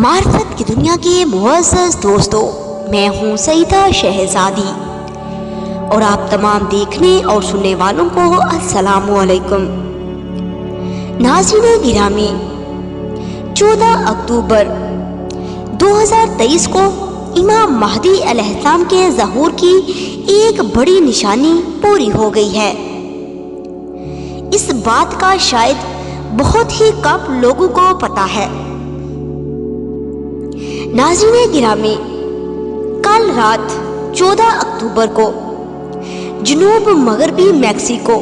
معرفت کی دنیا کے معزز دوستوں، میں ہوں سعیدہ شہزادی اور آپ تمام دیکھنے اور سننے والوں کو السلام علیکم۔ ناظرین گرامی، 14 اکتوبر 2023 کو امام مہدی علیہ السلام کے ظہور کی ایک بڑی نشانی پوری ہو گئی ہے۔ اس بات کا شاید بہت ہی کم لوگوں کو پتہ ہے۔ ناظرین گرامی، کل رات 14 اکتوبر کو جنوب مغربی میکسیکو،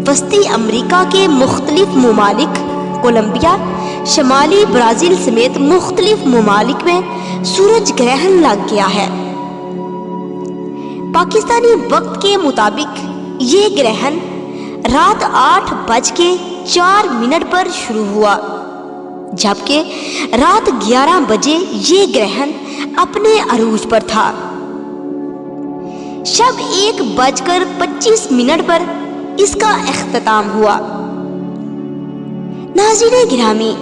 وسطی امریکہ کے مختلف ممالک، کولمبیا، شمالی برازیل سمیت مختلف ممالک میں سورج گرہن لگ گیا ہے۔ پاکستانی وقت کے مطابق یہ گرہن رات 8:04 پر شروع ہوا، جبکہ رات 11 بجے یہ گرہن اپنے عروج پر تھا۔ شب 1:25 پر اس کا اختتام ہوا۔ ناظرین گرامی،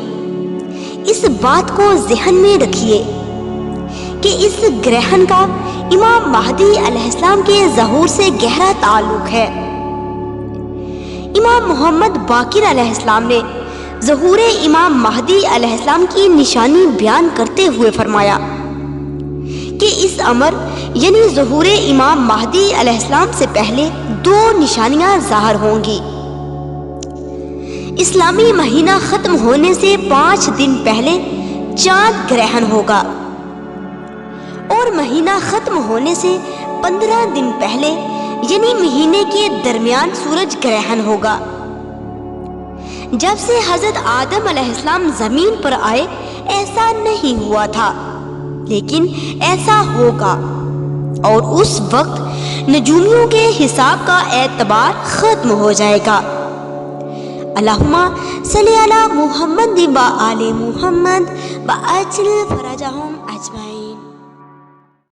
اس بات کو ذہن میں رکھیے کہ اس گرہن کا امام مہدی علیہ السلام کے ظہور سے گہرا تعلق ہے۔ امام محمد باقر علیہ السلام نے ظہور امام مہدی علیہ السلام کی نشانی بیان کرتے ہوئے فرمایا کہ اس امر یعنی ظہور امام مہدی علیہ السلام سے پہلے 2 نشانیاں ظاہر ہوں گی۔ اسلامی مہینہ ختم ہونے سے 5 دن پہلے چاند گرہن ہوگا اور مہینہ ختم ہونے سے 15 دن پہلے یعنی مہینے کے درمیان سورج گرہن ہوگا۔ جب سے حضرت آدم علیہ السلام زمین پر آئے ایسا نہیں ہوا تھا، لیکن ایسا ہوگا اور اس وقت نجومیوں کے حساب کا اعتبار ختم ہو جائے گا۔ اللہم صلی علی محمد و آل محمد وعجل فرجہم اجمعین۔